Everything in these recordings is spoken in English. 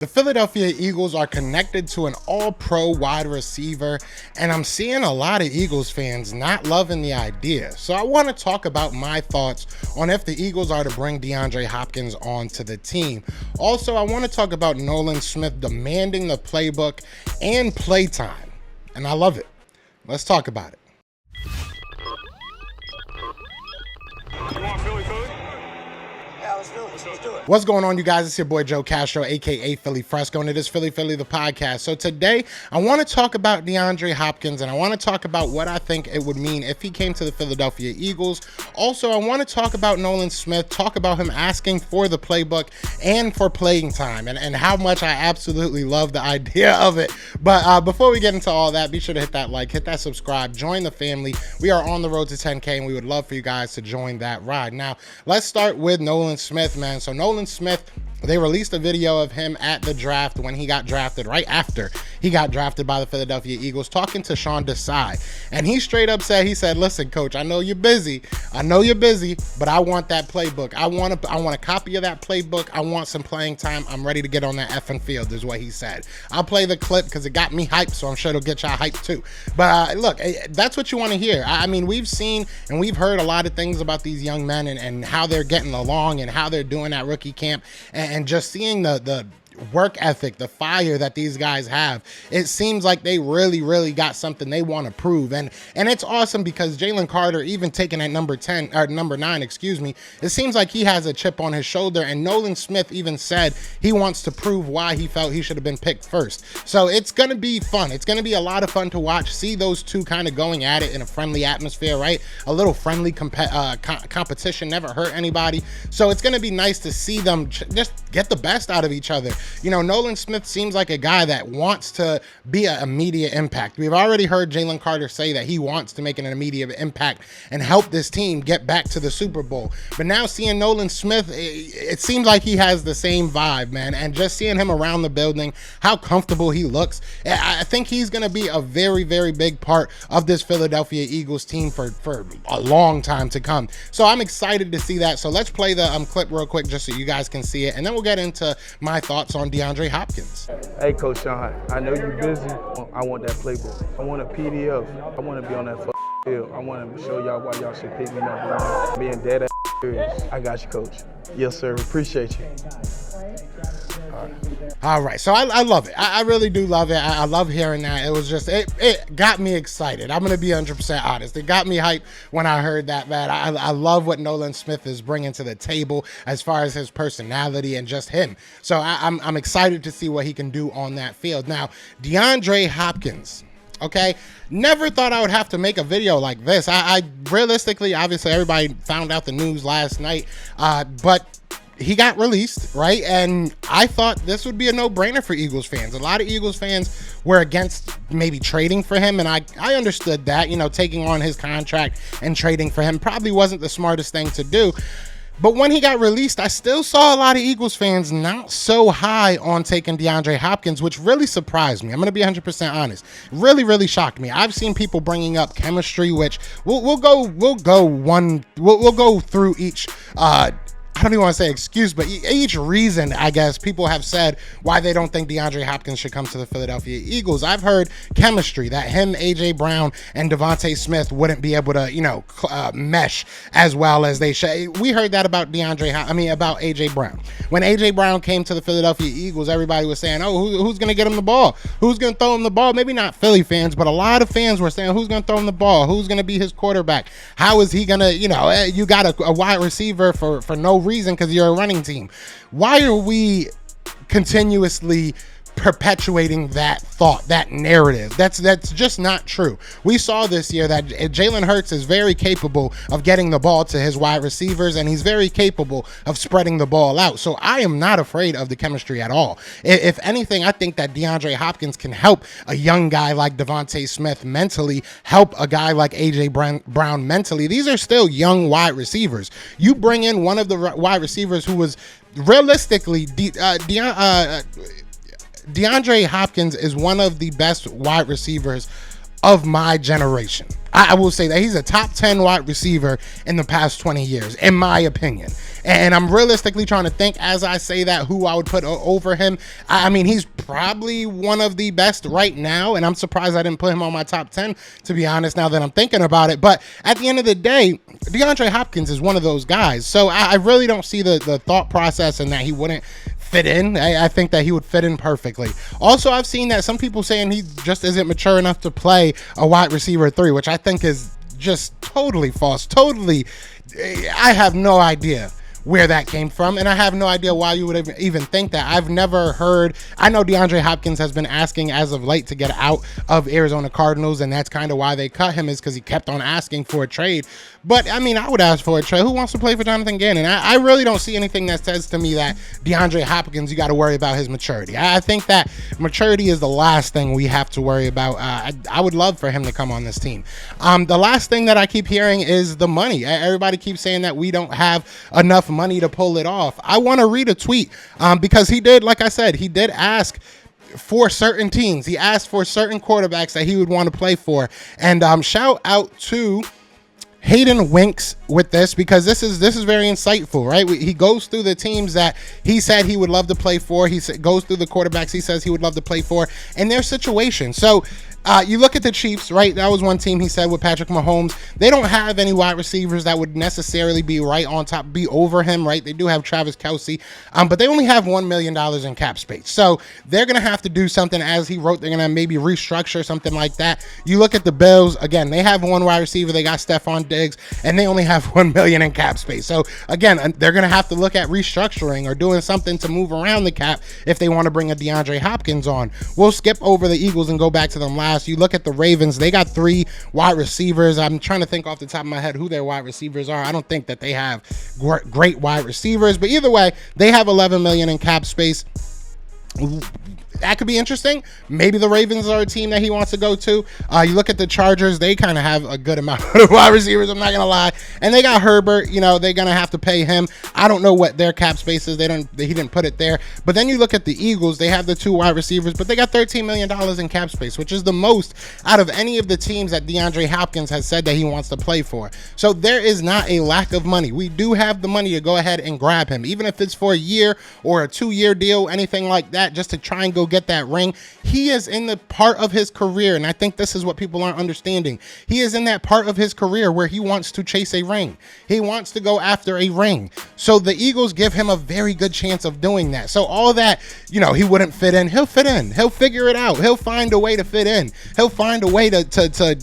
The Philadelphia Eagles are connected to an all-pro wide receiver, and I'm seeing a lot of Eagles fans not loving the idea. So I want to talk about my thoughts on if the Eagles are to bring DeAndre Hopkins onto the team. Also, I want to talk about Nolan Smith demanding the playbook and playtime, and I love it. Let's talk about it. You want Philly? Yeah, let's do it. Let's do it. What's going on, you guys? It's your boy Joe Castro, aka Philly Fresco, and it is Philly the podcast. So today I want to talk about DeAndre Hopkins, and I want to talk about what I think it would mean if he came to the Philadelphia Eagles. Also, I want to talk about Nolan Smith, talk about him asking for the playbook and for playing time, and how much I absolutely love the idea of it. But before we get into all that, be sure to hit that like, hit that subscribe, join the family. We are on the road to 10K, and we would love for you guys to join that ride. Now, let's start with Nolan Smith, man. So Nolan Smith, they released a video of him at the draft when he got drafted, right after he got drafted by the Philadelphia Eagles, talking to Sean Desai. And he straight up said, he said, "Listen, coach, I know you're busy. But I want that playbook. I want a copy of that playbook. I want some playing time. I'm ready to get on that effing field," is what he said. I'll play the clip because it got me hyped, so I'm sure it'll get y'all hyped too. But look, that's what you want to hear. I mean, we've seen and we've heard a lot of things about these young men and how they're getting along and how they're doing at rookie camp, and just seeing the work ethic, the fire that these guys have. It seems like they really got something they want to prove, and it's awesome because Jalen Carter, even taken at number 9, excuse me, it seems like he has a chip on his shoulder, and Nolan Smith even said he wants to prove why he felt he should have been picked first. So it's gonna be fun. It's gonna be a lot of fun to watch, see those two kind of going at it in a friendly atmosphere, right? A little friendly competition never hurt anybody. So it's gonna be nice to see them just get the best out of each other. You know, Nolan Smith seems like a guy that wants to be an immediate impact. We've already heard Jalen Carter say that he wants to make an immediate impact and help this team get back to the Super Bowl. But now seeing Nolan Smith, it seems like he has the same vibe, man. And just seeing him around the building, how comfortable he looks, I think he's going to be a very big part of this Philadelphia Eagles team for a long time to come. So I'm excited to see that. So let's play the clip real quick just so you guys can see it, and then we'll get into my thoughts on DeAndre Hopkins. Hey, Coach Sean, I know you're busy. I want that playbook. I want a PDF. I want to be on that field. I want to show y'all why y'all should pick me number one. Being dead ass serious. I got you, Coach. Yes, sir. Appreciate you. All right, so I love it. I really do love it. I love hearing that. It was just, it got me excited. I'm going to be 100% honest. It got me hyped when I heard that, man. I love what Nolan Smith is bringing to the table as far as his personality and just him. So I'm excited to see what he can do on that field. Now, DeAndre Hopkins. Okay, never thought I would have to make a video like this. I realistically, obviously, everybody found out the news last night, but he got released, right? And I thought this would be a no-brainer for Eagles fans. A lot of Eagles fans were against maybe trading for him, and I understood that, you know, taking on his contract and trading for him probably wasn't the smartest thing to do. But when he got released, I still saw a lot of Eagles fans not so high on taking DeAndre Hopkins, which really surprised me. I'm going to be 100% honest. Really shocked me. I've seen people bringing up chemistry, which we'll go through each I don't even want to say excuse, but each reason, I guess, people have said why they don't think DeAndre Hopkins should come to the Philadelphia Eagles. I've heard chemistry, that him, A.J. Brown, and Devontae Smith wouldn't be able to, you know, mesh as well as they should. We heard that about about A.J. Brown. When A.J. Brown came to the Philadelphia Eagles, everybody was saying, oh, who's going to get him the ball? Who's going to throw him the ball? Maybe not Philly fans, but a lot of fans were saying, who's going to throw him the ball? Who's going to be his quarterback? How is he going to, you know, you got a wide receiver for no reason because you're a running team. Why are we continuously perpetuating that thought, that narrative? That's just not true. We saw this year that Jalen Hurts is very capable of getting the ball to his wide receivers, and he's very capable of spreading the ball out. So I am not afraid of the chemistry at all. If anything, I think that DeAndre Hopkins can help a young guy like Devontae Smith mentally, help a guy like A.J. Brown mentally. These are still young wide receivers. You bring in one of the wide receivers who was realistically DeAndre Hopkins is one of the best wide receivers of my generation. I will say that he's a top 10 wide receiver in the past 20 years, in my opinion. And I'm realistically trying to think as I say that who I would put over him. I mean, he's probably one of the best right now, and I'm surprised I didn't put him on my top 10, to be honest, now that I'm thinking about it. But at the end of the day, DeAndre Hopkins is one of those guys. So I really don't see the thought process in that he wouldn't fit in. I think that he would fit in perfectly. Also, I've seen that some people saying he just isn't mature enough to play a wide receiver 3, which I think is just totally false. I have no idea where that came from, and I have no idea why you would even think that. I've never heard. I know DeAndre Hopkins has been asking as of late to get out of Arizona Cardinals, and that's kind of why they cut him, is because he kept on asking for a trade. But I mean, I would ask for a trade. Who wants to play for Jonathan Gannon? I really don't see anything that says to me that DeAndre Hopkins, you got to worry about his maturity. I think that maturity is the last thing we have to worry about. I would love for him to come on this team. The last thing that I keep hearing is the money. Everybody keeps saying that we don't have enough money to pull it off. I want to read a tweet because he did, like I said, he did ask for certain teams. He asked for certain quarterbacks that he would want to play for. And shout out to Hayden Winks with this, because this is very insightful, right? He goes through the teams that he said he would love to play for. He goes through the quarterbacks he says he would love to play for and their situation. So you look at the Chiefs, right? That was one team he said with Patrick Mahomes. They don't have any wide receivers that would necessarily be right on top, be over him, right? They do have Travis Kelce, but they only have $1 million in cap space. So they're going to have to do something, as he wrote, they're going to maybe restructure something like that. You look at the Bills, again, they have one wide receiver. They got Stephon Diggs, and they only have $1 million in cap space. So again, they're going to have to look at restructuring or doing something to move around the cap if they want to bring a DeAndre Hopkins on. We'll skip over the Eagles and go back to them last. You look at the Ravens, they got 3 wide receivers. I'm trying to think off the top of my head who their wide receivers are. I don't think that they have great wide receivers, but either way, they have $11 million in cap space. That could be interesting. Maybe the Ravens are a team that he wants to go to. You look at the Chargers, they kind of have a good amount of wide receivers, I'm not going to lie. And they got Herbert, they're going to have to pay him. I don't know what their cap space is. He didn't put it there. But then you look at the Eagles, they have the 2 wide receivers, but they got $13 million in cap space, which is the most out of any of the teams that DeAndre Hopkins has said that he wants to play for. So there is not a lack of money. We do have the money to go ahead and grab him, even if it's for a year or a 2-year deal, anything like that, just to try and go get that ring. He is in the part of his career, and I think this is what people aren't understanding. He is in that part of his career where he wants to chase a ring. He wants to go after a ring. So the Eagles give him a very good chance of doing that. So all that, he wouldn't fit in. He'll fit in. He'll figure it out. He'll find a way to fit in. He'll find a way to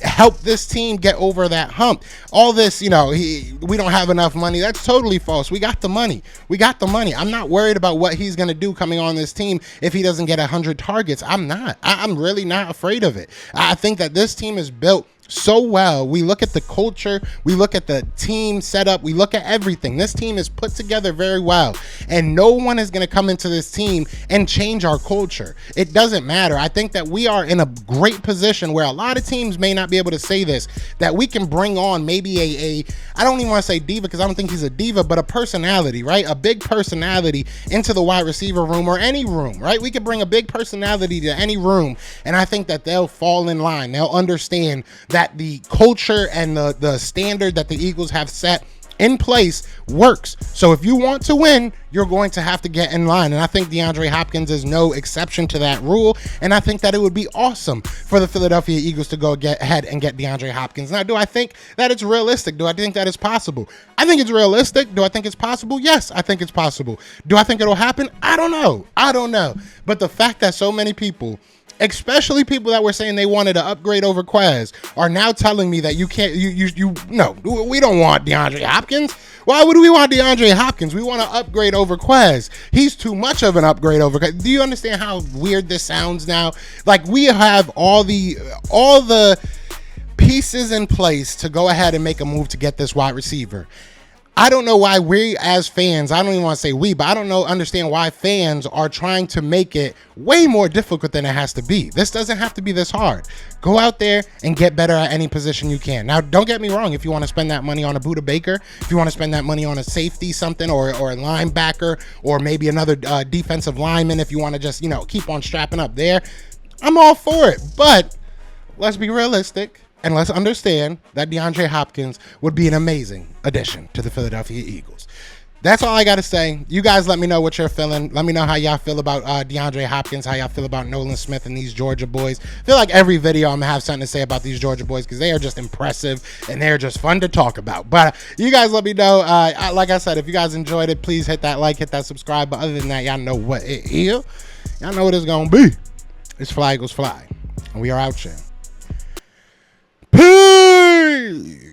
help this team get over that hump. All this, we don't have enough money. That's totally false. We got the money. I'm not worried about what he's going to do coming on this team if he doesn't get 100 targets. I'm really not afraid of it. I think that this team is built so well. We look at the culture, we look at the team setup, we look at everything. This team is put together very well, and no one is going to come into this team and change our culture. It doesn't matter. I think that we are in a great position where a lot of teams may not be able to say this, that we can bring on maybe I don't even want to say diva, because I don't think he's a diva, but a personality, right? A big personality into the wide receiver room or any room, right? We could bring a big personality to any room, and I think that they'll fall in line. They'll understand that the culture and the standard that the Eagles have set in place works. So if you want to win, you're going to have to get in line. And I think DeAndre Hopkins is no exception to that rule. And I think that it would be awesome for the Philadelphia Eagles to go ahead and get DeAndre Hopkins. Now, do I think that it's realistic? Do I think that it's possible? I think it's realistic. Do I think it's possible? Yes, I think it's possible. Do I think it'll happen? I don't know. But the fact that so many people, especially people that were saying they wanted to upgrade over Quez, are now telling me that you can't, no, we don't want DeAndre Hopkins. Why would we want DeAndre Hopkins? We want to upgrade over Quez. He's too much of an upgrade over Quez. Do you understand how weird this sounds now? Like, we have all the pieces in place to go ahead and make a move to get this wide receiver. I don't know why we as fans, I don't even want to say we, but I don't understand why fans are trying to make it way more difficult than it has to be. This doesn't have to be this hard. Go out there and get better at any position you can. Now, don't get me wrong. If you want to spend that money on a Buda Baker, if you want to spend that money on a safety, something, or a linebacker, or maybe another defensive lineman, if you want to just, keep on strapping up there, I'm all for it. But let's be realistic. And let's understand that DeAndre Hopkins would be an amazing addition to the Philadelphia Eagles. That's all I got to say. You guys let me know what you're feeling. Let me know how y'all feel about DeAndre Hopkins, how y'all feel about Nolan Smith and these Georgia boys. I feel like every video I'm going to have something to say about these Georgia boys because they are just impressive and they're just fun to talk about. But you guys let me know. Like I said, if you guys enjoyed it, please hit that like, hit that subscribe. But other than that, y'all know what it is. Y'all know what it's going to be. It's Fly Eagles Fly. And we are out here. Peace!